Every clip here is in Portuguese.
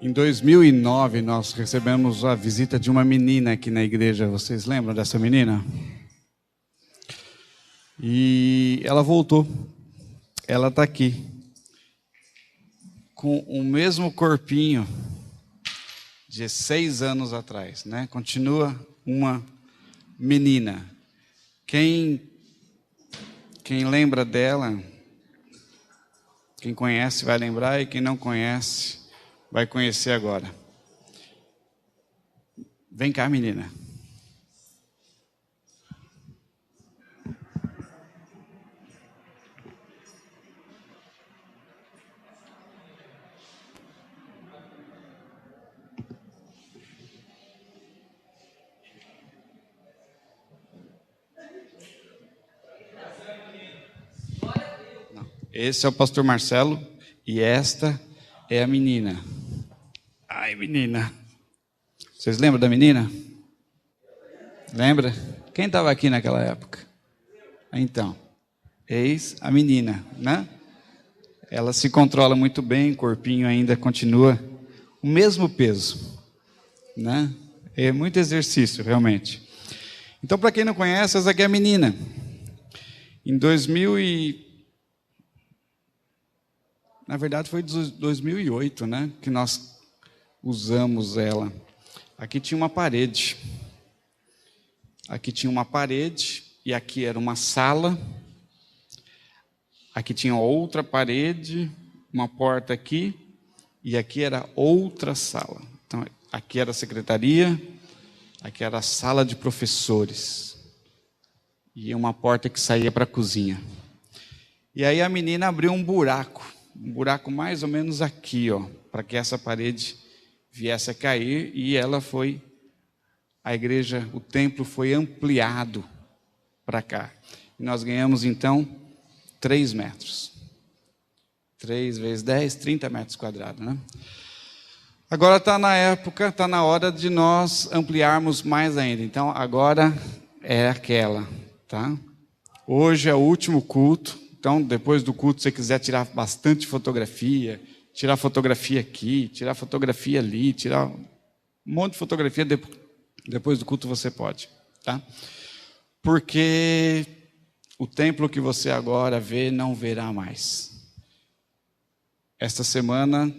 Em 2009, nós recebemos a visita de uma menina aqui na igreja. Vocês lembram dessa menina? E ela voltou. Ela está aqui. Com o mesmo corpinho de 6 anos atrás, né? Continua uma menina. Quem lembra dela, quem conhece vai lembrar, e quem não conhece vai conhecer agora. Vem cá, menina. Esse é o pastor Marcelo e esta é a menina. Ai, menina. Vocês lembram da menina? Lembra? Quem estava aqui naquela época? Então, eis a menina, né? Ela se controla muito bem, o corpinho ainda continua o mesmo peso, né? É muito exercício, realmente. Então, para quem não conhece, essa aqui é a menina. Em 2000 Na verdade, foi 2008, né, que nós usamos ela. Aqui tinha uma parede. Aqui tinha uma parede e aqui era uma sala. Aqui tinha outra parede, uma porta aqui, e aqui era outra sala. Então, aqui era a secretaria, aqui era a sala de professores. E uma porta que saía para a cozinha. E aí a menina abriu um buraco mais ou menos aqui, ó, para que essa parede viesse a cair, e a igreja, o templo foi ampliado para cá. E nós ganhamos então 3 metros. 3 vezes 10, 30 metros quadrados, né? Agora está na hora de nós ampliarmos mais ainda. Então agora é aquela, tá? Hoje é o último culto. Então, depois do culto, se você quiser tirar bastante fotografia, tirar fotografia aqui, tirar fotografia ali, tirar um monte de fotografia, depois do culto você pode, tá? Porque o templo que você agora vê, não verá mais. Esta semana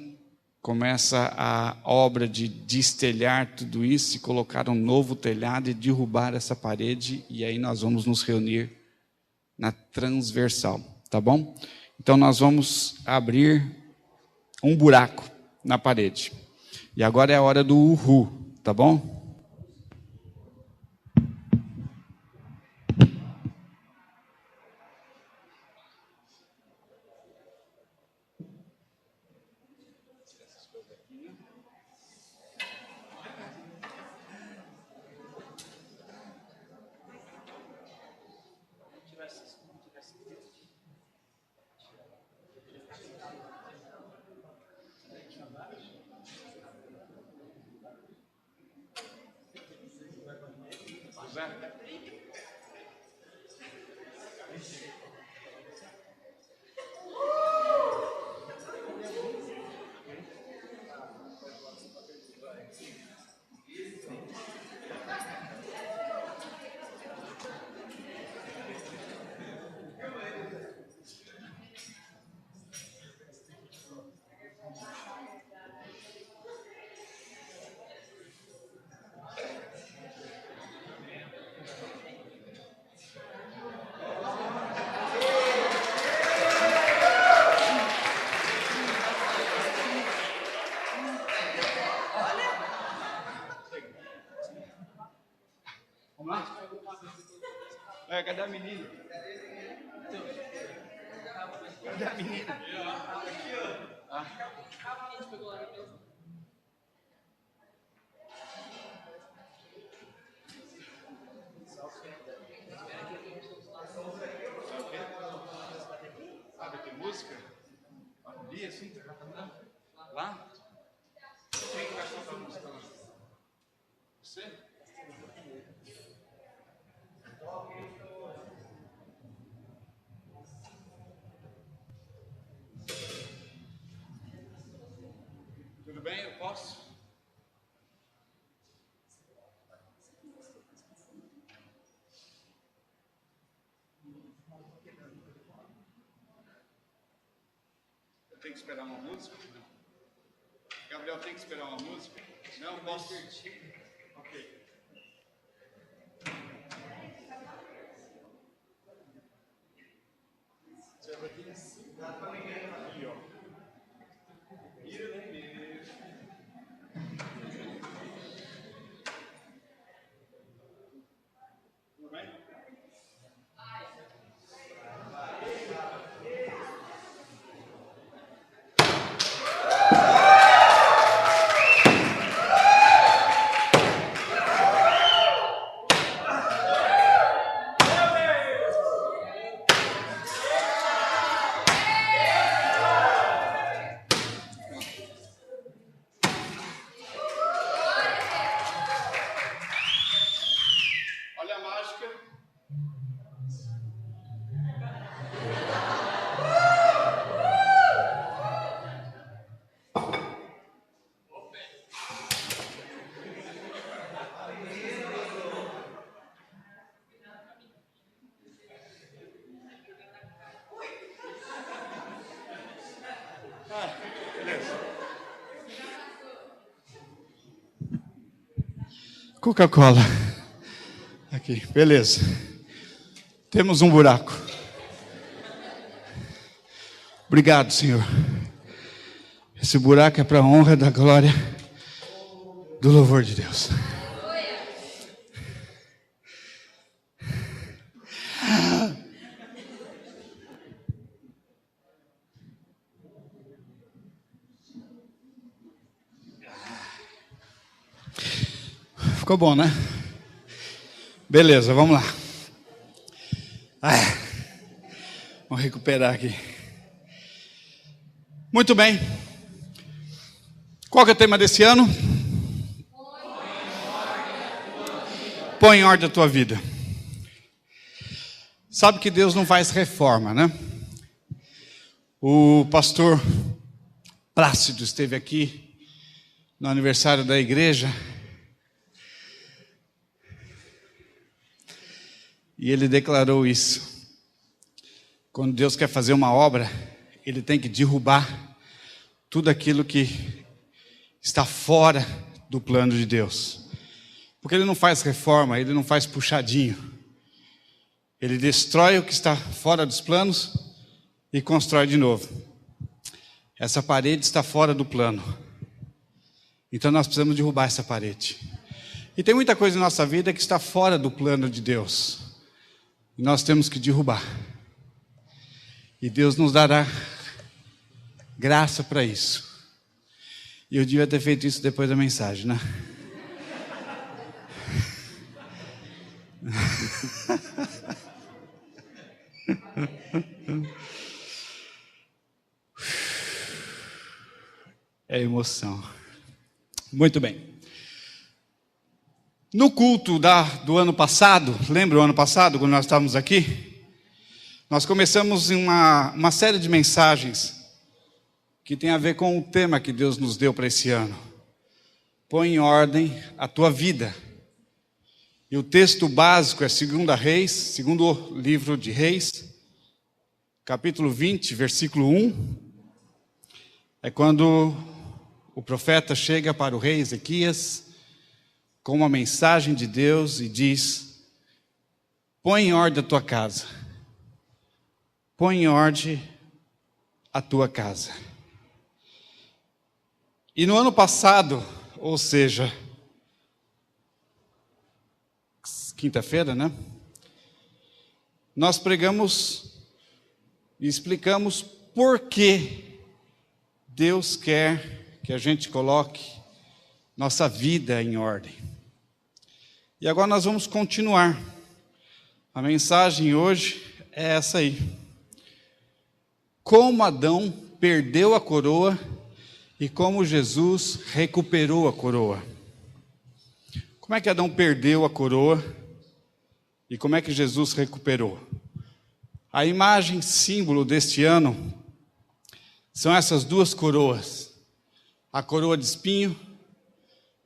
começa a obra de destelhar tudo isso e colocar um novo telhado e derrubar essa parede, e aí nós vamos nos reunir na transversal, tá bom? Então nós vamos abrir um buraco na parede. E agora é a hora do uhul, tá bom? Vamos lá? Cadê a menina? Cadê a menina? Aqui, ó. Sabe, tem música? Ali, assim, tá cantando? Lá? Quem que vai cantar a música lá? Você? Tudo bem? Eu posso? Eu tenho que esperar uma música? Gabriel, tem que esperar uma música? Não, posso? Ok. Aqui, ó. Tudo bem? Olha a mágica. Beleza. Coca-Cola. Aqui, beleza. Temos um buraco. Obrigado, Senhor. Esse buraco é para a honra da glória do louvor de Deus. Ficou bom, né? Beleza, vamos lá. Vamos recuperar aqui. Muito bem. Qual que é o tema desse ano? Põe em ordem a tua vida. Sabe que Deus não faz reforma, né? O pastor Plácido esteve aqui no aniversário da igreja e ele declarou isso. Quando Deus quer fazer uma obra, Ele tem que derrubar tudo aquilo que está fora do plano de Deus. Porque Ele não faz reforma, Ele não faz puxadinho. Ele destrói o que está fora dos planos e constrói de novo. Essa parede está fora do plano. Então nós precisamos derrubar essa parede. E tem muita coisa em nossa vida que está fora do plano de Deus. E nós temos que derrubar. E Deus nos dará graça para isso. E eu devia ter feito isso depois da mensagem, né? É emoção. Muito bem. No culto do ano passado, lembra o ano passado, quando nós estávamos aqui? Nós começamos uma série de mensagens que tem a ver com o tema que Deus nos deu para esse ano. Põe em ordem a tua vida. E o texto básico é 2 Reis, segundo livro de Reis, capítulo 20, versículo 1. É quando o profeta chega para o rei Ezequias com uma mensagem de Deus e diz: põe em ordem a tua casa. Põe em ordem a tua casa. E no ano passado, ou seja, quinta-feira, né? Nós pregamos e explicamos por que Deus quer que a gente coloque nossa vida em ordem. E agora nós vamos continuar. A mensagem hoje é essa aí. Como Adão perdeu a coroa e como Jesus recuperou a coroa. Como é que Adão perdeu a coroa e como é que Jesus recuperou? A imagem símbolo deste ano são essas duas coroas. a coroa de espinho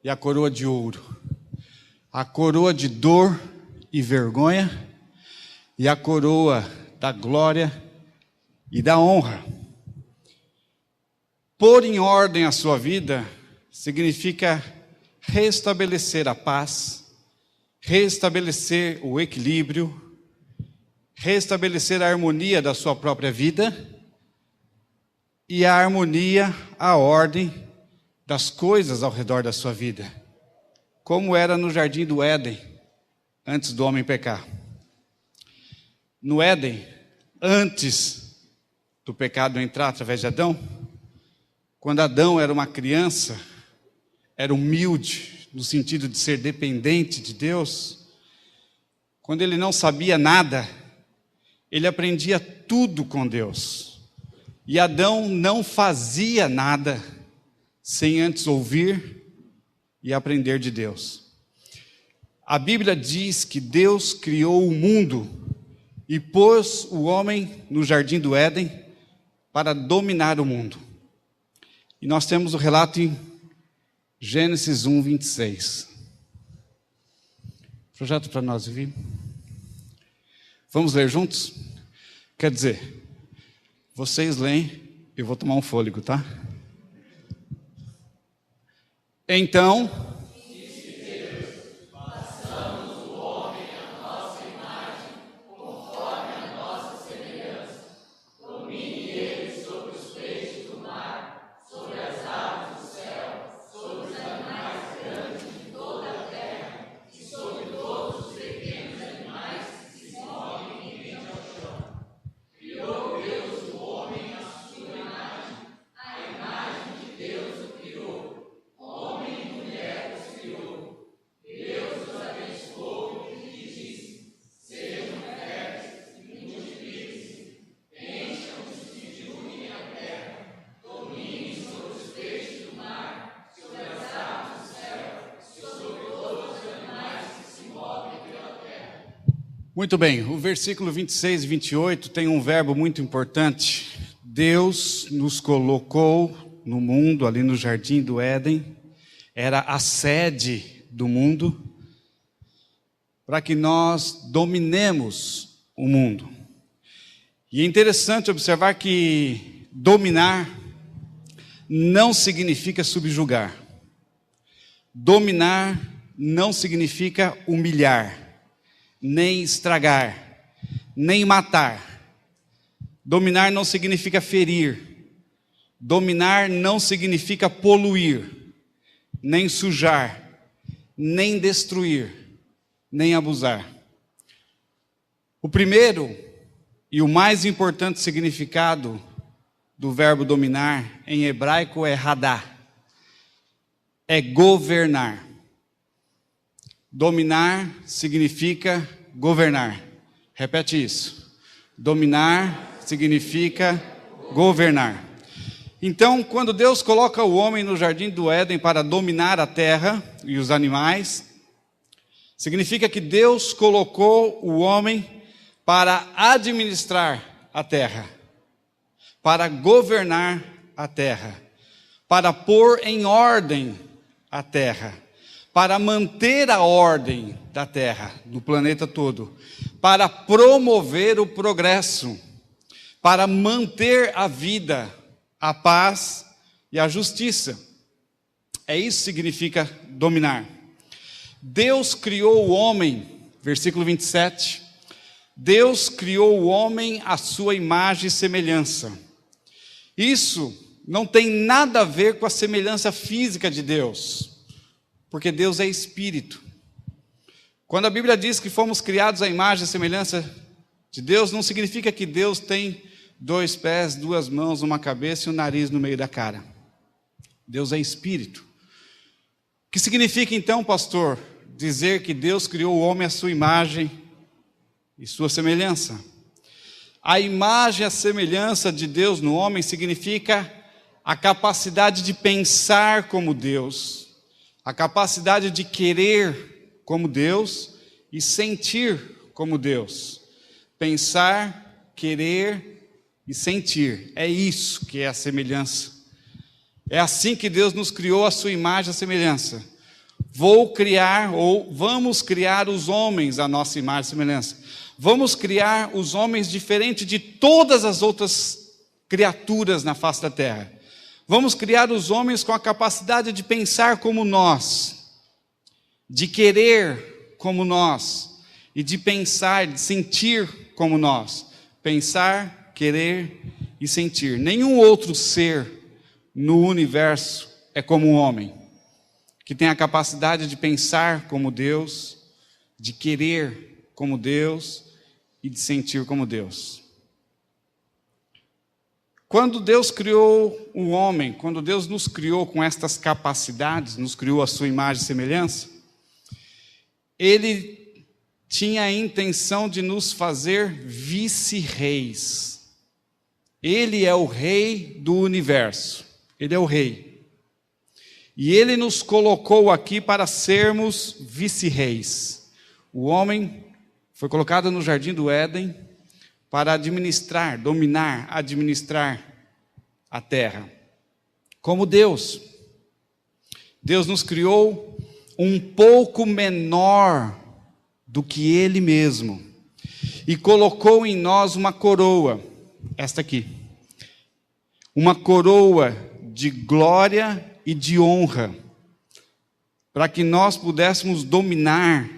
e a coroa de ouro, a coroa de dor e vergonha e a coroa da glória e da honra. Pôr em ordem a sua vida significa restabelecer a paz, restabelecer o equilíbrio, restabelecer a harmonia da sua própria vida e a harmonia, a ordem das coisas ao redor da sua vida, como era no jardim do Éden, antes do homem pecar. No Éden, antes do pecado entrar através de Adão, quando Adão era uma criança, era humilde, no sentido de ser dependente de Deus, quando ele não sabia nada, ele aprendia tudo com Deus. E Adão não fazia nada sem antes ouvir e aprender de Deus. A Bíblia diz que Deus criou o mundo e pôs o homem no jardim do Éden para dominar o mundo. E nós temos o relato em Gênesis 1, 26. Projeto para nós ouvir. Vamos ler juntos? Quer dizer, vocês leem, eu vou tomar um fôlego, tá? Então, muito bem, o versículo 26 e 28 tem um verbo muito importante. Deus nos colocou no mundo, ali no jardim do Éden, era a sede do mundo, para que nós dominemos o mundo. E é interessante observar que dominar não significa subjugar. Dominar não significa humilhar, nem estragar, nem matar. Dominar não significa ferir. Dominar não significa poluir, nem sujar, nem destruir, nem abusar. O primeiro e o mais importante significado do verbo dominar em hebraico é hadá, é governar. Dominar significa governar. Repete isso. Dominar significa governar. Então, quando Deus coloca o homem no jardim do Éden para dominar a terra e os animais, significa que Deus colocou o homem para administrar a terra, para governar a terra, para pôr em ordem a terra, para manter a ordem da terra, do planeta todo, para promover o progresso, para manter a vida, a paz e a justiça. É isso que significa dominar. Deus criou o homem, versículo 27, Deus criou o homem à sua imagem e semelhança. Isso não tem nada a ver com a semelhança física de Deus, porque Deus é espírito. Quando a Bíblia diz que fomos criados à imagem e semelhança de Deus, não significa que Deus tem 2 pés, 2 mãos, uma cabeça e um nariz no meio da cara. Deus é espírito. O que significa então, pastor, dizer que Deus criou o homem à sua imagem e sua semelhança? A imagem e a semelhança de Deus no homem significa a capacidade de pensar como Deus, a capacidade de querer como Deus e sentir como Deus. Pensar, querer e sentir, é isso que é a semelhança. É assim que Deus nos criou, a sua imagem e a semelhança. Vamos criar os homens à nossa imagem e semelhança. Vamos criar os homens diferente de todas as outras criaturas na face da terra. Vamos criar os homens com a capacidade de pensar como nós, de querer como nós, e de pensar, de sentir como nós. Pensar, querer e sentir. Nenhum outro ser no universo é como um homem, que tem a capacidade de pensar como Deus, de querer como Deus e de sentir como Deus. Quando Deus criou o homem, quando Deus nos criou com estas capacidades, nos criou a sua imagem e semelhança, Ele tinha a intenção de nos fazer vice-reis. Ele é o rei do universo, Ele é o rei. E Ele nos colocou aqui para sermos vice-reis. O homem foi colocado no jardim do Éden para administrar, dominar, administrar a terra. Como Deus. Deus nos criou um pouco menor do que Ele mesmo. E colocou em nós uma coroa, esta aqui. Uma coroa de glória e de honra, para que nós pudéssemos dominar,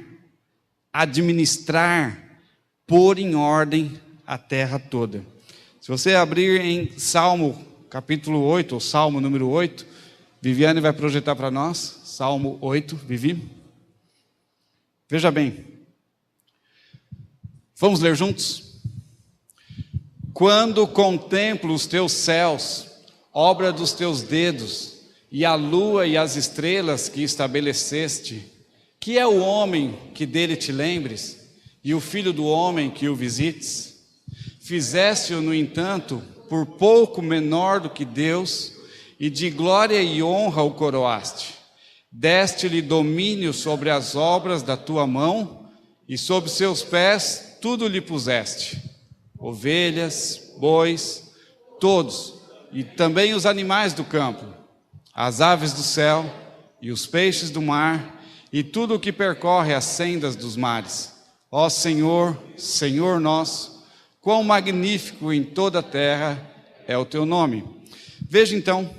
administrar, pôr em ordem a terra toda. Se você abrir em Salmo capítulo 8, ou Salmo número 8, Viviane vai projetar para nós, Salmo 8, Vivi. Veja bem, vamos ler juntos? Quando contemplo os teus céus, obra dos teus dedos, e a lua e as estrelas que estabeleceste, que é o homem que dele te lembres, e o filho do homem que o visites? Fizeste-o, no entanto, por pouco menor do que Deus, e de glória e honra o coroaste. Deste-lhe domínio sobre as obras da tua mão, e sob seus pés tudo lhe puseste. Ovelhas, bois, todos, e também os animais do campo, as aves do céu, e os peixes do mar, e tudo o que percorre as sendas dos mares. Ó Senhor, Senhor nosso, quão magnífico em toda a terra é o teu nome. Veja então,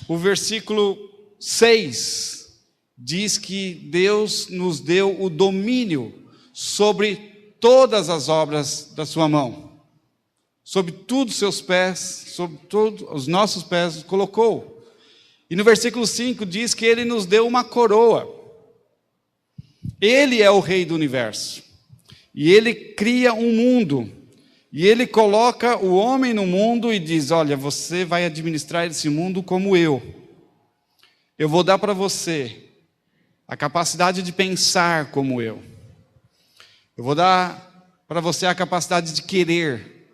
o versículo 6 diz que Deus nos deu o domínio sobre todas as obras da sua mão. Sobre tudo os seus pés, sobre todos os nossos pés colocou. E no versículo 5 diz que Ele nos deu uma coroa. Ele é o rei do universo. E Ele cria um mundo. E Ele coloca o homem no mundo e diz: olha, você vai administrar esse mundo como eu. Eu vou dar para você a capacidade de pensar como eu. Eu vou dar para você a capacidade de querer,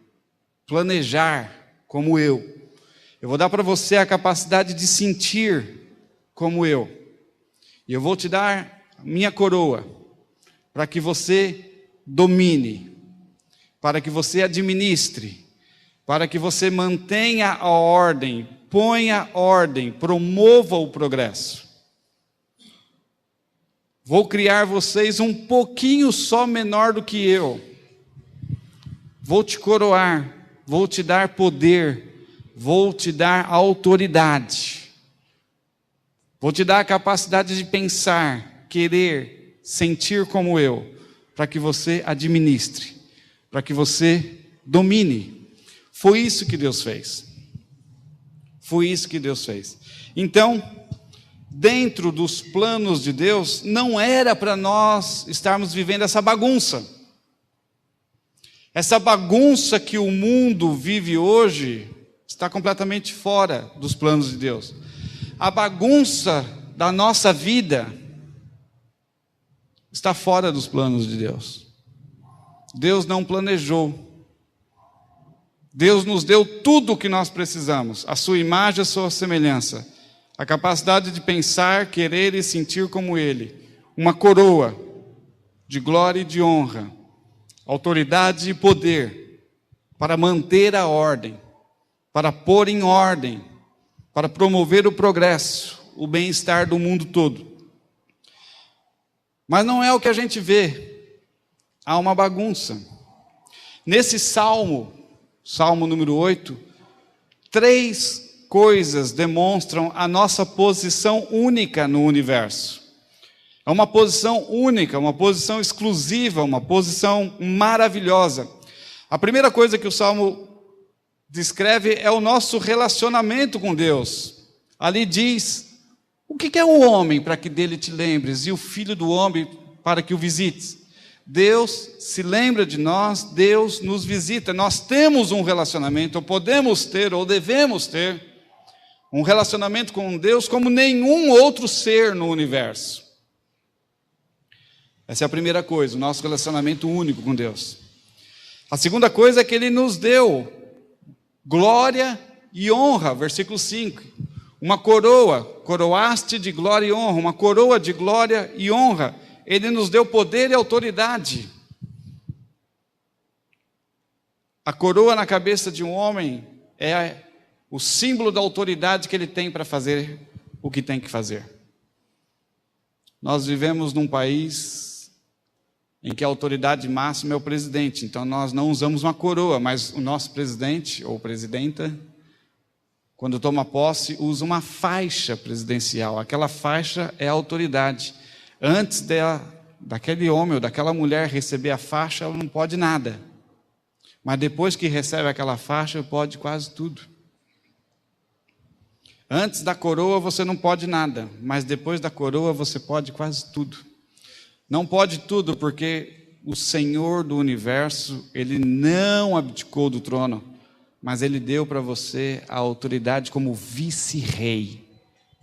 planejar como eu. Eu vou dar para você a capacidade de sentir como eu. E eu vou te dar a minha coroa para que você domine, para que você administre, para que você mantenha a ordem, ponha ordem, promova o progresso. Vou criar vocês um pouquinho só menor do que eu. Vou te coroar, vou te dar poder, vou te dar autoridade. Vou te dar a capacidade de pensar, querer, sentir como eu, para que você administre, para que você domine. Foi isso que Deus fez. Foi isso que Deus fez. Então, dentro dos planos de Deus, não era para nós estarmos vivendo essa bagunça. Essa bagunça que o mundo vive hoje está completamente fora dos planos de Deus. A bagunça da nossa vida está fora dos planos de Deus. Deus não planejou. Deus nos deu tudo o que nós precisamos, a sua imagem, a sua semelhança, a capacidade de pensar, querer e sentir como Ele, uma coroa de glória e de honra, autoridade e poder, para manter a ordem, para pôr em ordem, para promover o progresso, o bem-estar do mundo todo. Mas não é o que a gente vê. Há uma bagunça. Nesse salmo, Salmo número 8, 3 coisas demonstram a nossa posição única no universo. É uma posição única, uma posição exclusiva, uma posição maravilhosa. A primeira coisa que o Salmo descreve é o nosso relacionamento com Deus. Ali diz: o que é o homem para que dele te lembres, e o filho do homem para que o visites? Deus se lembra de nós, Deus nos visita. Nós temos um relacionamento, ou podemos ter, ou devemos ter, um relacionamento com Deus como nenhum outro ser no universo. Essa é a primeira coisa, o nosso relacionamento único com Deus. A segunda coisa é que Ele nos deu glória e honra, versículo 5. Uma coroa, coroaste de glória e honra, uma coroa de glória e honra. Ele nos deu poder e autoridade. A coroa na cabeça de um homem é o símbolo da autoridade que ele tem para fazer o que tem que fazer. Nós vivemos num país em que a autoridade máxima é o presidente, então nós não usamos uma coroa, mas o nosso presidente ou presidenta, quando toma posse, usa uma faixa presidencial. Aquela faixa é a autoridade. Antes daquele homem ou daquela mulher receber a faixa, ela não pode nada. Mas depois que recebe aquela faixa, pode quase tudo. Antes da coroa você não pode nada, mas depois da coroa você pode quase tudo. Não pode tudo porque o Senhor do universo, Ele não abdicou do trono, mas Ele deu para você a autoridade como vice-rei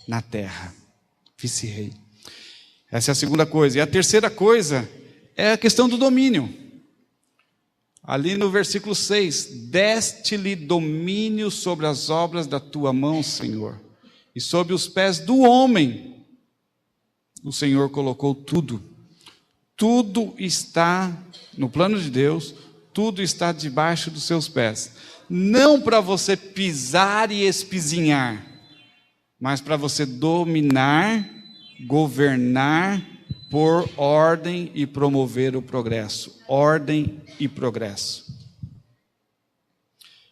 na terra. Vice-rei. Essa é a segunda coisa. E a terceira coisa é a questão do domínio. Ali no versículo 6, deste-lhe domínio sobre as obras da tua mão, Senhor, e sobre os pés do homem, o Senhor colocou tudo. Tudo está no plano de Deus, tudo está debaixo dos seus pés. Não para você pisar e espizinhar, mas para você dominar, governar, por ordem e promover o progresso. Ordem e progresso.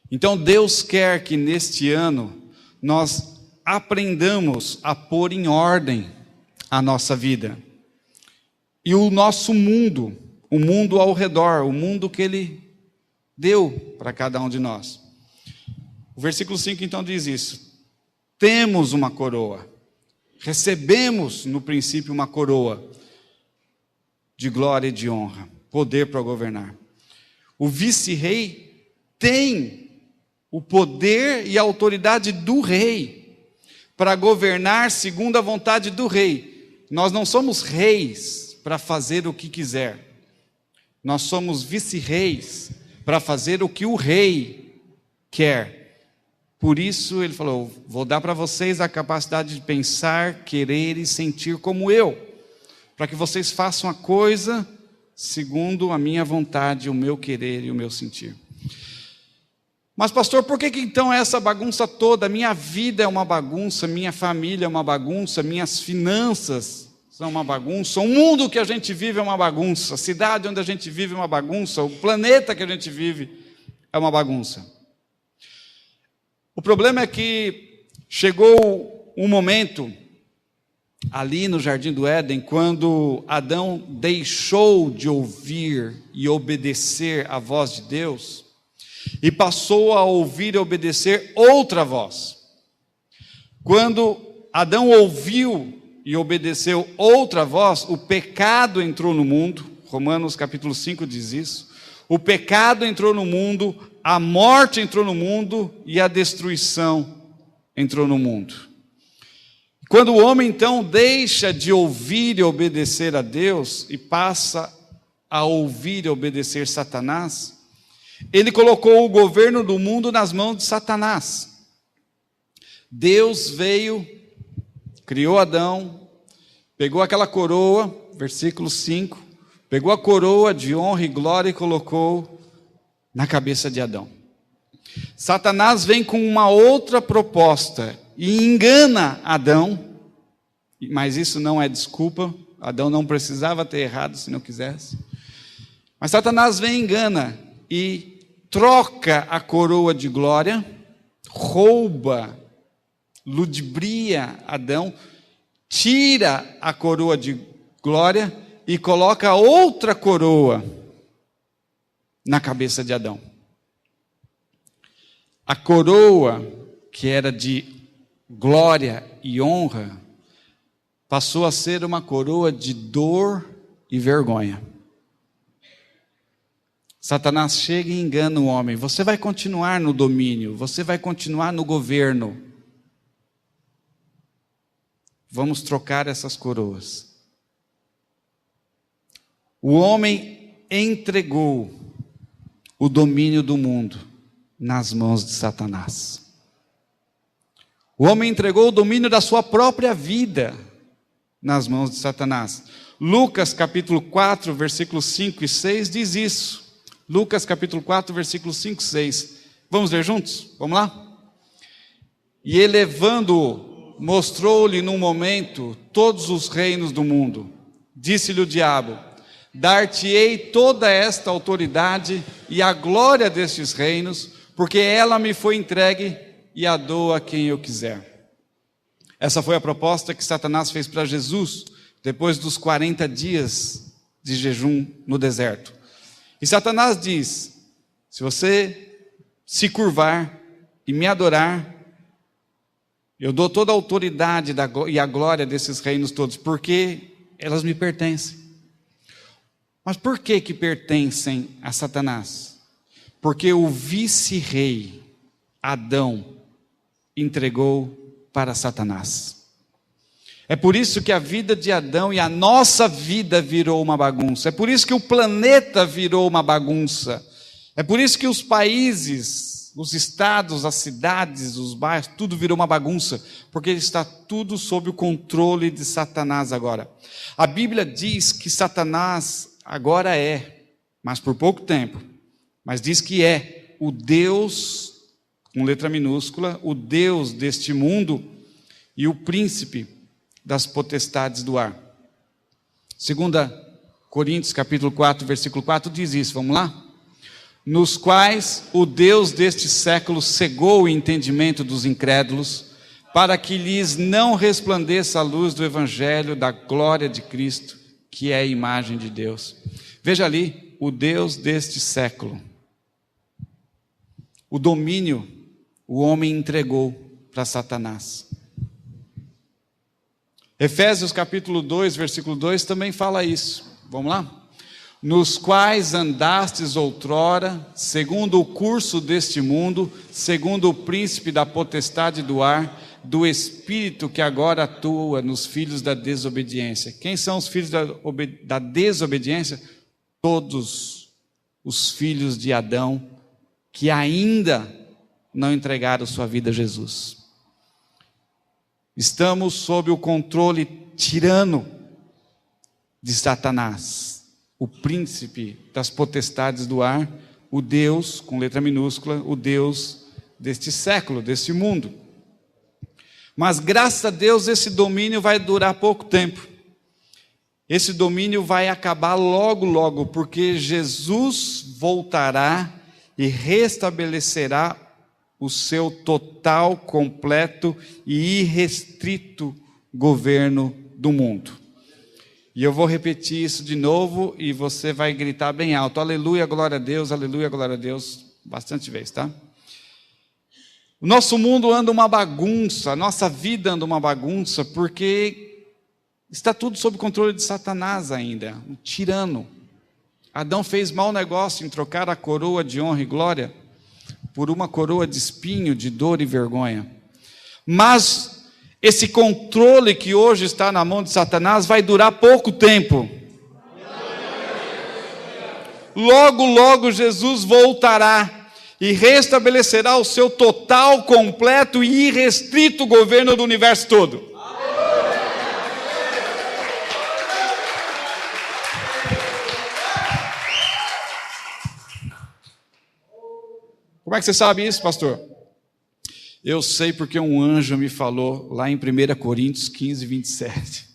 Então Deus quer que neste ano nós aprendamos a pôr em ordem a nossa vida. E o nosso mundo, o mundo ao redor, o mundo que Ele deu para cada um de nós. O versículo 5 então diz isso. Temos uma coroa. Recebemos no princípio uma coroa de glória e de honra, poder para governar. O vice-rei tem o poder e a autoridade do rei para governar segundo a vontade do rei. Nós não somos reis para fazer o que quiser. Nós somos vice-reis para fazer o que o rei quer. Por isso ele falou, vou dar para vocês a capacidade de pensar, querer e sentir como eu, para que vocês façam a coisa segundo a minha vontade, o meu querer e o meu sentir. Mas pastor, por que então é essa bagunça toda? Minha vida é uma bagunça, minha família é uma bagunça, minhas finanças são uma bagunça, o mundo que a gente vive é uma bagunça, a cidade onde a gente vive é uma bagunça, o planeta que a gente vive é uma bagunça. O problema é que chegou um momento ali no Jardim do Éden, quando Adão deixou de ouvir e obedecer a voz de Deus, e passou a ouvir e obedecer outra voz. Quando Adão ouviu e obedeceu outra voz, o pecado entrou no mundo, Romanos capítulo 5 diz isso, o pecado entrou no mundo, a morte entrou no mundo e a destruição entrou no mundo. Quando o homem então deixa de ouvir e obedecer a Deus e passa a ouvir e obedecer Satanás, ele colocou o governo do mundo nas mãos de Satanás. Deus veio, criou Adão, pegou aquela coroa, versículo 5, pegou a coroa de honra e glória e colocou na cabeça de Adão. Satanás vem com uma outra proposta, e engana Adão, mas isso não é desculpa, Adão não precisava ter errado se não quisesse. Mas Satanás vem e engana e troca a coroa de glória, rouba, ludibria Adão, tira a coroa de glória e coloca outra coroa na cabeça de Adão. A coroa que era de glória e honra passou a ser uma coroa de dor e vergonha. Satanás chega e engana o homem. Você vai continuar no domínio, você vai continuar no governo. Vamos trocar essas coroas. O homem entregou o domínio do mundo nas mãos de Satanás. O homem entregou o domínio da sua própria vida nas mãos de Satanás. Lucas capítulo 4, versículos 5 e 6 diz isso. Lucas capítulo 4, versículos 5 e 6. Vamos ler juntos? Vamos lá? E elevando-o, mostrou-lhe num momento todos os reinos do mundo. Disse-lhe o diabo: dar-te-ei toda esta autoridade e a glória destes reinos, porque ela me foi entregue e a dou a quem eu quiser. Essa foi a proposta que Satanás fez para Jesus, depois dos 40 dias de jejum no deserto. E Satanás diz: se você se curvar e me adorar, eu dou toda a autoridade e a glória desses reinos todos, porque elas me pertencem. Mas por que pertencem a Satanás? Porque o vice-rei, Adão, entregou para Satanás. É por isso que a vida de Adão e a nossa vida virou uma bagunça. É por isso que o planeta virou uma bagunça. É por isso que os países, os estados, as cidades, os bairros, tudo virou uma bagunça. Porque está tudo sob o controle de Satanás agora. A Bíblia diz que Satanás agora mas por pouco tempo, mas diz que é o Deus, com letra minúscula, o Deus deste mundo e o príncipe das potestades do ar. 2 Coríntios capítulo 4, versículo 4 diz isso, vamos lá? Nos quais o Deus deste século cegou o entendimento dos incrédulos, para que lhes não resplandeça a luz do evangelho da glória de Cristo, que é a imagem de Deus. Veja ali, o Deus deste século. O domínio, o homem entregou para Satanás. Efésios capítulo 2, versículo 2 também fala isso. Vamos lá? Nos quais andastes outrora, segundo o curso deste mundo, segundo o príncipe da potestade do ar, do espírito que agora atua nos filhos da desobediência. Quem são os filhos da desobediência? Todos os filhos de Adão que ainda não entregaram sua vida a Jesus. Estamos sob o controle tirano de Satanás, o príncipe das potestades do ar, o Deus, com letra minúscula, o Deus deste século, deste mundo. Mas graças a Deus esse domínio vai durar pouco tempo. Esse domínio vai acabar logo, logo, porque Jesus voltará e restabelecerá o seu total, completo e irrestrito governo do mundo. E eu vou repetir isso de novo e você vai gritar bem alto: aleluia, glória a Deus, bastante vezes, tá? O nosso mundo anda uma bagunça, a nossa vida anda uma bagunça, porque está tudo sob controle de Satanás ainda, um tirano. Adão fez mau negócio em trocar a coroa de honra e glória por uma coroa de espinho, de dor e vergonha. Mas esse controle que hoje está na mão de Satanás vai durar pouco tempo. Logo, logo Jesus voltará e restabelecerá o seu total, completo e irrestrito governo do universo todo. Como é que você sabe isso, pastor? Eu sei porque um anjo me falou lá em 1 Coríntios 15, 27.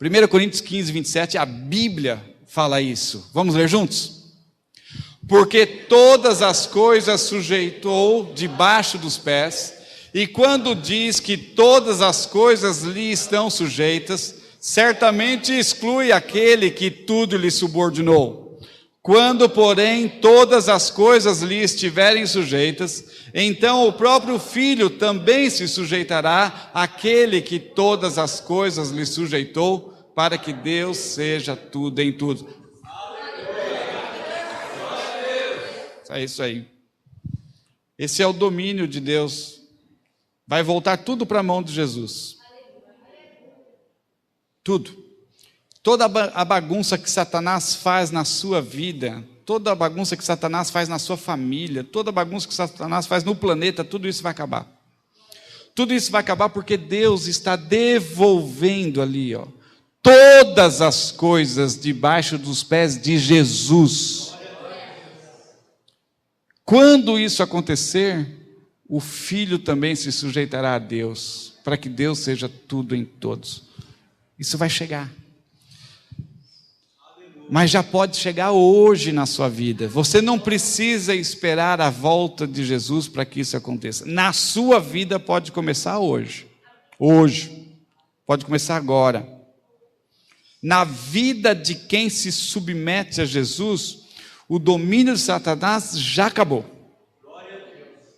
1 Coríntios 15, 27, a Bíblia fala isso. Vamos ler juntos? Porque todas as coisas sujeitou debaixo dos pés, e quando diz que todas as coisas lhe estão sujeitas, certamente exclui aquele que tudo lhe subordinou. Quando, porém, todas as coisas lhe estiverem sujeitas, então o próprio Filho também se sujeitará àquele que todas as coisas lhe sujeitou, para que Deus seja tudo em tudo. É isso aí. Esse é o domínio de Deus. Vai voltar tudo para a mão de Jesus. Tudo. Toda a bagunça que Satanás faz na sua vida, toda a bagunça que Satanás faz na sua família, toda a bagunça que Satanás faz no planeta, tudo isso vai acabar. Tudo isso vai acabar porque Deus está devolvendo ali, ó, todas as coisas debaixo dos pés de Jesus. Quando isso acontecer, o Filho também se sujeitará a Deus, para que Deus seja tudo em todos. Isso vai chegar. Mas já pode chegar hoje na sua vida. Você não precisa esperar a volta de Jesus para que isso aconteça. Na sua vida pode começar hoje. Hoje. Pode começar agora. Na vida de quem se submete a Jesus, o domínio de Satanás já acabou.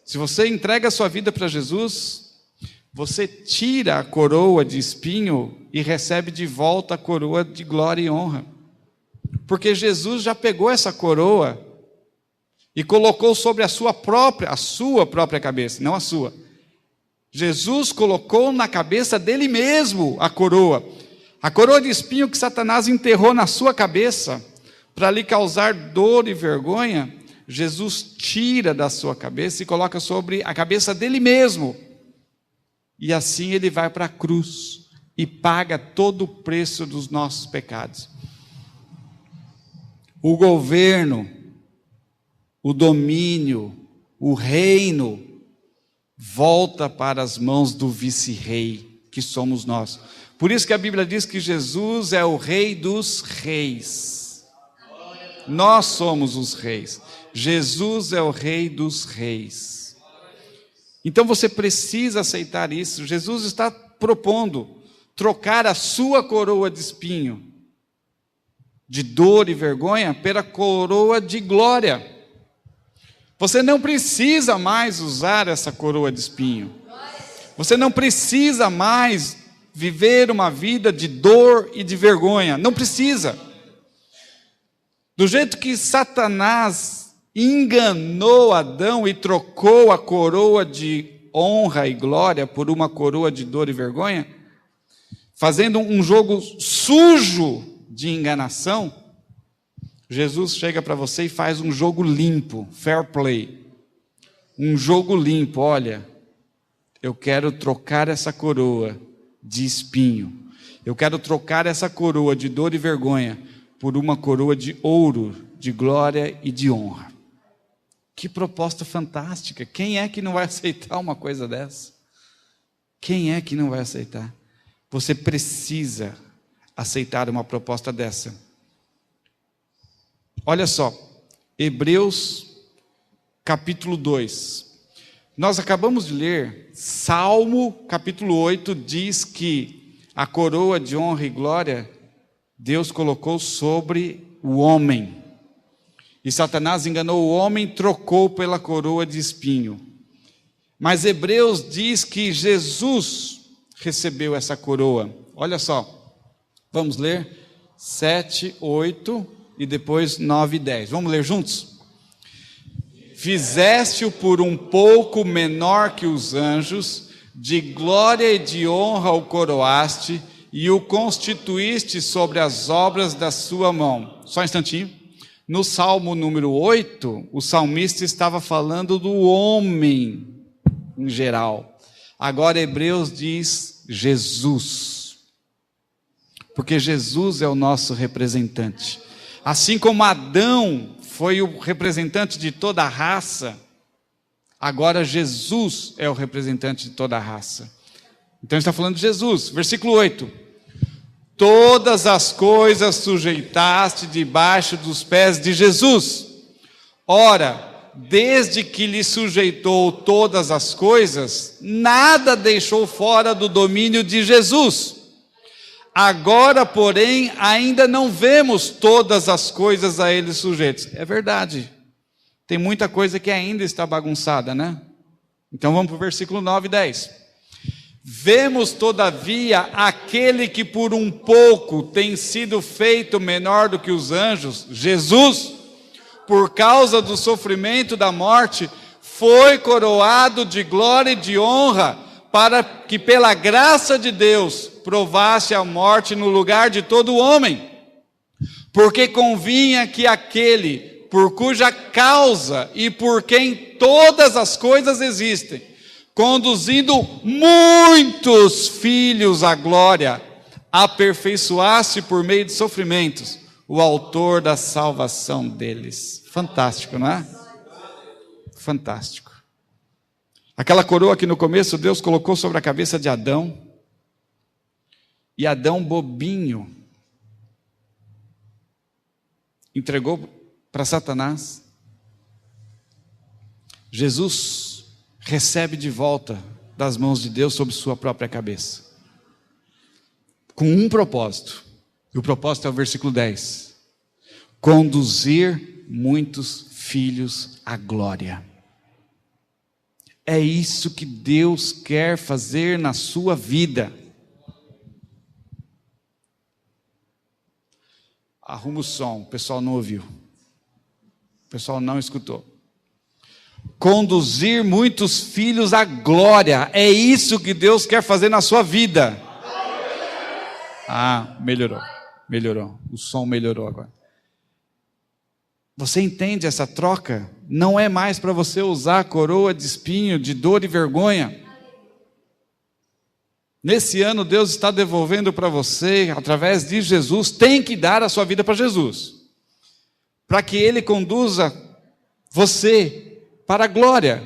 Se você entrega a sua vida para Jesus, você tira a coroa de espinho e recebe de volta a coroa de glória e honra. Porque Jesus já pegou essa coroa e colocou sobre a sua própria cabeça, não a sua. Jesus colocou na cabeça dele mesmo a coroa de espinho que Satanás enterrou na sua cabeça para lhe causar dor e vergonha. Jesus tira da sua cabeça e coloca sobre a cabeça dele mesmo. E assim ele vai para a cruz e paga todo o preço dos nossos pecados. O governo, o domínio, o reino volta para as mãos do vice-rei, que somos nós. Por isso que a Bíblia diz que Jesus é o Rei dos reis. Nós somos os reis. Jesus é o Rei dos reis. Então você precisa aceitar isso. Jesus está propondo trocar a sua coroa de espinho, de dor e vergonha, pela coroa de glória. Você não precisa mais usar essa coroa de espinho. Você não precisa mais viver uma vida de dor e de vergonha. Não precisa. Do jeito que Satanás enganou Adão e trocou a coroa de honra e glória por uma coroa de dor e vergonha, fazendo um jogo sujo de enganação, Jesus chega para você e faz um jogo limpo, fair play. Um jogo limpo. Olha, eu quero trocar essa coroa de espinho. Eu quero trocar essa coroa de dor e vergonha por uma coroa de ouro, de glória e de honra. Que proposta fantástica. Quem é que não vai aceitar uma coisa dessa? Quem é que não vai aceitar? Você precisa aceitar uma proposta dessa. Olha só, Hebreus capítulo 2. Nós acabamos de ler, Salmo capítulo 8 diz que a coroa de honra e glória Deus colocou sobre o homem. E Satanás enganou o homem, trocou pela coroa de espinho. Mas Hebreus diz que Jesus recebeu essa coroa. Olha só. Vamos ler 7, 8 e depois 9 e 10. Vamos ler juntos? Fizeste-o por um pouco menor que os anjos, de glória e de honra o coroaste, e o constituíste sobre as obras da sua mão. Só um instantinho. No Salmo número 8, o salmista estava falando do homem em geral. Agora Hebreus diz Jesus. Porque Jesus é o nosso representante. Assim como Adão foi o representante de toda a raça Agora Jesus é o representante de toda a raça. Então ele está falando de Jesus. Versículo 8. Todas as coisas sujeitaste debaixo dos pés de Jesus. Ora, desde que lhe sujeitou todas as coisas, nada deixou fora do domínio de Jesus. Agora, porém, ainda não vemos todas as coisas a ele sujeitas. É verdade. Tem muita coisa que ainda está bagunçada, né? Então vamos para o versículo 9 e 10. Vemos, todavia, aquele que por um pouco tem sido feito menor do que os anjos, Jesus, por causa do sofrimento da morte, foi coroado de glória e de honra, para que pela graça de Deus provasse a morte no lugar de todo homem. Porque convinha que aquele por cuja causa e por quem todas as coisas existem, conduzindo muitos filhos à glória, aperfeiçoasse por meio de sofrimentos o autor da salvação deles. Fantástico, não é? Fantástico. Aquela coroa que no começo Deus colocou sobre a cabeça de Adão, e Adão, bobinho, entregou para Satanás. Jesus recebe de volta das mãos de Deus sobre sua própria cabeça, com um propósito, e o propósito é o versículo 10: conduzir muitos filhos à glória. É isso que Deus quer fazer na sua vida. Arruma o som, o pessoal não ouviu, o pessoal não escutou. Conduzir muitos filhos à glória, é isso que Deus quer fazer na sua vida. Ah, melhorou, o som melhorou agora. Você entende essa troca? Não é mais para você usar a coroa de espinho, de dor e vergonha. Nesse ano Deus está devolvendo para você, através de Jesus, tem que dar a sua vida para Jesus, para que Ele conduza você para a glória.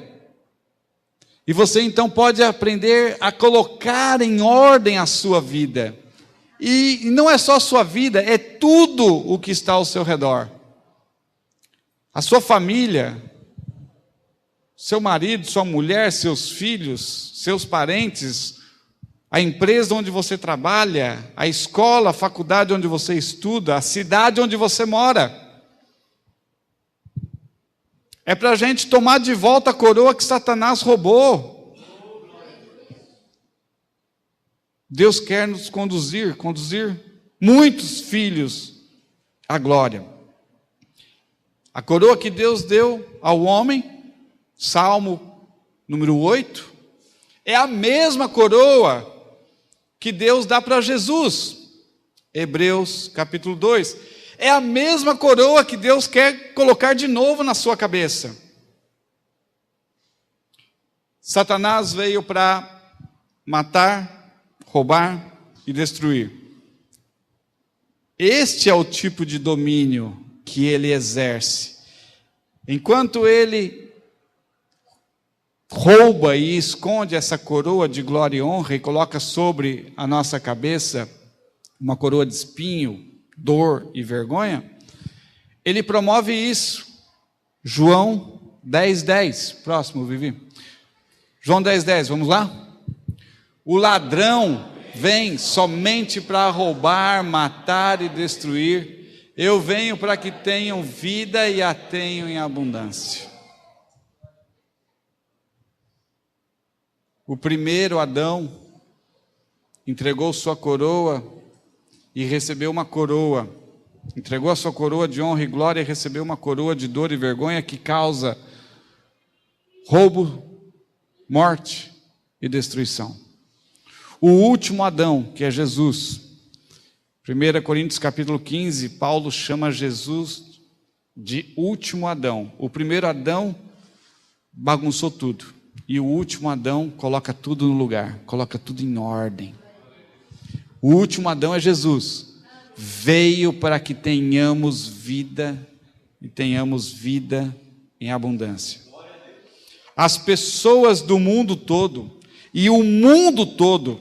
E você então pode aprender a colocar em ordem a sua vida. E não é só a sua vida, é tudo o que está ao seu redor. A sua família, seu marido, sua mulher, seus filhos, seus parentes, a empresa onde você trabalha, a escola, a faculdade onde você estuda, a cidade onde você mora. É para a gente tomar de volta a coroa que Satanás roubou. Deus quer nos conduzir muitos filhos à glória. A coroa que Deus deu ao homem, Salmo número 8, é a mesma coroa que Deus dá para Jesus. Hebreus capítulo 2. É a mesma coroa que Deus quer colocar de novo na sua cabeça. Satanás veio para matar, roubar e destruir. Este é o tipo de domínio que ele exerce. Enquanto ele rouba e esconde essa coroa de glória e honra e coloca sobre a nossa cabeça uma coroa de espinho, dor e vergonha, ele promove isso. João 10:10, próximo, Vivi. João 10:10, vamos lá? O ladrão vem somente para roubar, matar e destruir. Eu venho para que tenham vida e a tenham em abundância. O primeiro Adão entregou sua coroa e recebeu uma coroa. Entregou a sua coroa de honra e glória e recebeu uma coroa de dor e vergonha que causa roubo, morte e destruição. O último Adão, que é Jesus. 1 Coríntios capítulo 15, Paulo chama Jesus de último Adão. O primeiro Adão bagunçou tudo. E o último Adão coloca tudo no lugar, coloca tudo em ordem. O último Adão é Jesus. Veio para que tenhamos vida e tenhamos vida em abundância. as pessoas do mundo todo, e o mundo todo,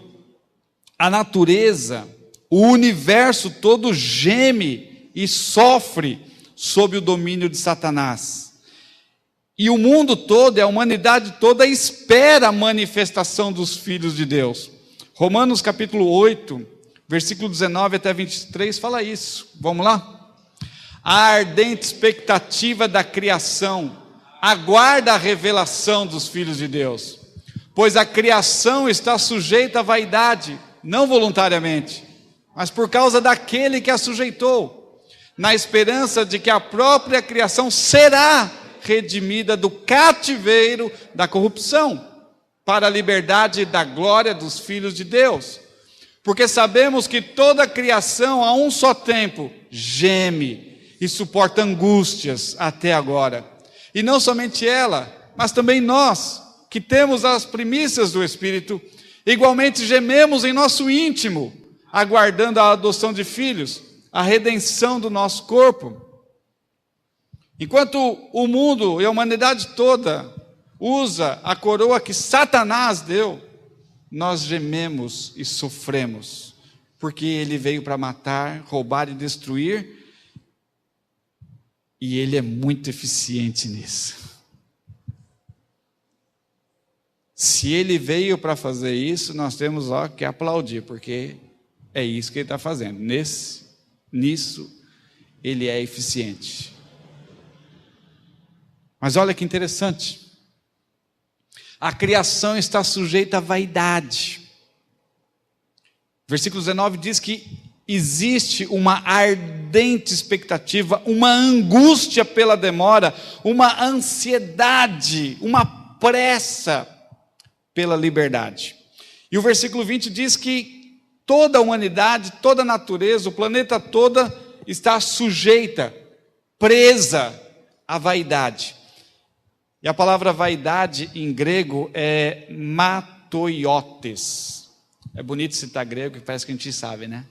a natureza, o universo todo geme e sofre sob o domínio de Satanás. E o mundo todo, a humanidade toda espera a manifestação dos filhos de Deus. Romanos capítulo 8, versículo 19 até 23 fala isso. Vamos lá? A ardente expectativa da criação aguarda a revelação dos filhos de Deus, pois a criação está sujeita à vaidade, não voluntariamente, mas por causa daquele que a sujeitou, na esperança de que a própria criação será redimida do cativeiro da corrupção, para a liberdade da glória dos filhos de Deus. Porque sabemos que toda a criação a um só tempo geme e suporta angústias até agora. E não somente ela, mas também nós, que temos as primícias do Espírito, igualmente gememos em nosso íntimo, aguardando a adoção de filhos, a redenção do nosso corpo. Enquanto o mundo e a humanidade toda usa a coroa que Satanás deu, nós gememos e sofremos, porque ele veio para matar, roubar e destruir, e ele é muito eficiente nisso. Se ele veio para fazer isso, nós temos que aplaudir, porque é isso que ele está fazendo. Nisso, ele é eficiente. Mas olha que interessante. A criação está sujeita à vaidade. Versículo 19 diz que existe uma ardente expectativa, uma angústia pela demora, uma ansiedade, uma pressa pela liberdade. E o versículo 20 diz que toda a humanidade, toda a natureza, o planeta todo está sujeita, presa à vaidade. E a palavra vaidade em grego é matoiotes. É bonito citar grego, que parece que a gente sabe, né?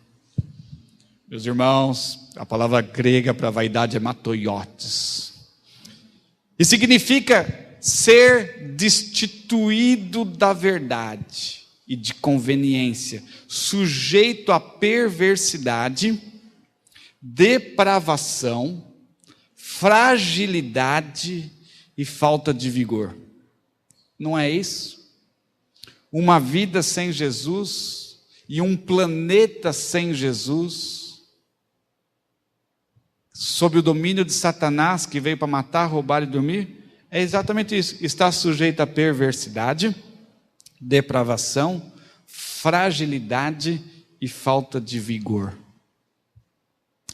Meus irmãos, a palavra grega para vaidade é matoiotes. E significa ser destituído da verdade e de conveniência, sujeito à perversidade, depravação, fragilidade e falta de vigor. Não é isso? Uma vida sem Jesus e um planeta sem Jesus, sob o domínio de Satanás, que veio para matar, roubar e dormir, é exatamente isso. Está sujeito à perversidade, depravação, fragilidade e falta de vigor.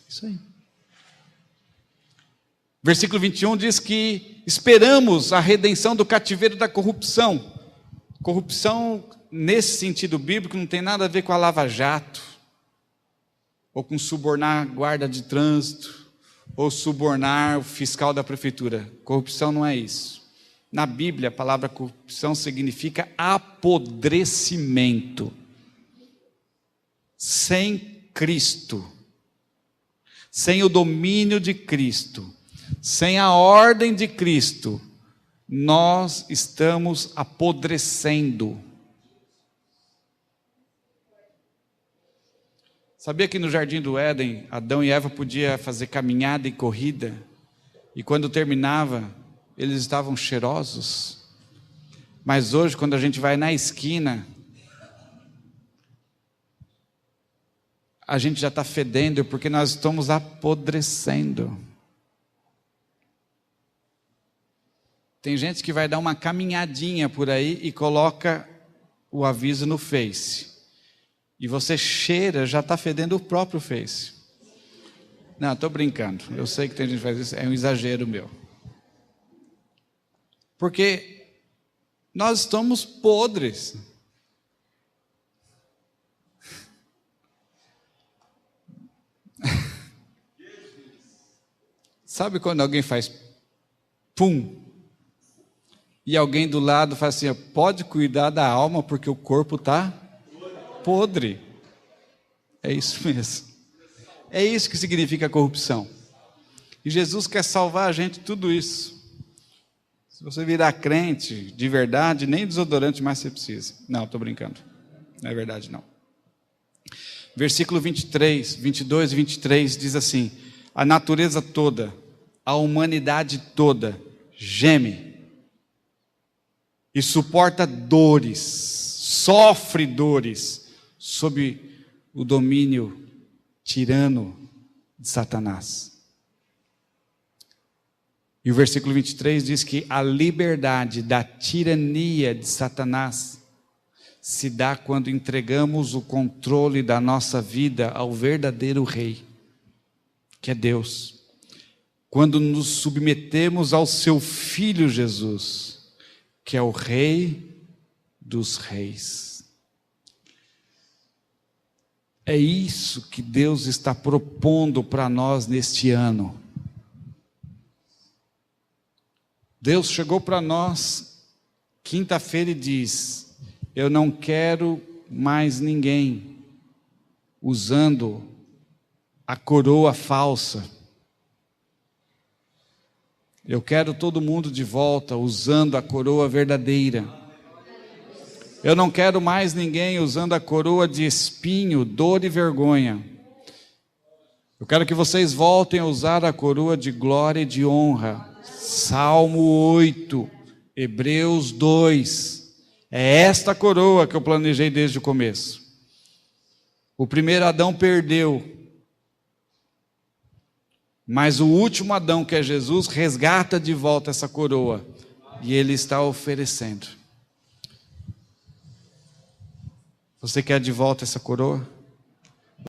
Isso aí. Versículo 21 diz que esperamos a redenção do cativeiro da corrupção. Corrupção, nesse sentido bíblico, não tem nada a ver com a lava-jato, ou com subornar guarda de trânsito, ou subornar o fiscal da prefeitura. Corrupção não é isso. Na Bíblia, a palavra corrupção significa apodrecimento. Sem Cristo, sem o domínio de Cristo, sem a ordem de Cristo, nós estamos apodrecendo. Sabia que no Jardim do Éden, Adão e Eva podiam fazer caminhada e corrida, e quando terminava, eles estavam cheirosos? Mas hoje, quando a gente vai na esquina, a gente já está fedendo, porque nós estamos apodrecendo. Tem gente que vai dar uma caminhadinha por aí e coloca o aviso no Face. E você cheira, já está fedendo o próprio Face. Não, estou brincando. Eu sei que tem gente que faz isso, é um exagero meu. Porque nós estamos podres. Sabe quando alguém faz pum? E alguém do lado fala assim, pode cuidar da alma porque o corpo está podre. É isso mesmo. É isso que significa corrupção. E Jesus quer salvar a gente de tudo isso. Se você virar crente de verdade, nem desodorante mais você precisa. Não, estou brincando. Não é verdade, não. Versículo 23, 22 e 23 diz assim: a natureza toda, a humanidade toda geme e suporta dores, sofre dores sob o domínio tirano de Satanás. E o versículo 23 diz que a liberdade da tirania de Satanás se dá quando entregamos o controle da nossa vida ao verdadeiro Rei, que é Deus. Quando nos submetemos ao seu Filho Jesus, que é o Rei dos Reis. É isso que Deus está propondo para nós neste ano. Deus chegou para nós quinta-feira e diz: eu não quero mais ninguém usando a coroa falsa. Eu quero todo mundo de volta usando a coroa verdadeira. Eu não quero mais ninguém usando a coroa de espinho, dor e vergonha. Eu quero que vocês voltem a usar a coroa de glória e de honra. Salmo 8, Hebreus 2. É esta coroa que eu planejei desde o começo. O primeiro Adão perdeu, mas o último Adão, que é Jesus, resgata de volta essa coroa. E Ele está oferecendo. Você quer de volta essa coroa?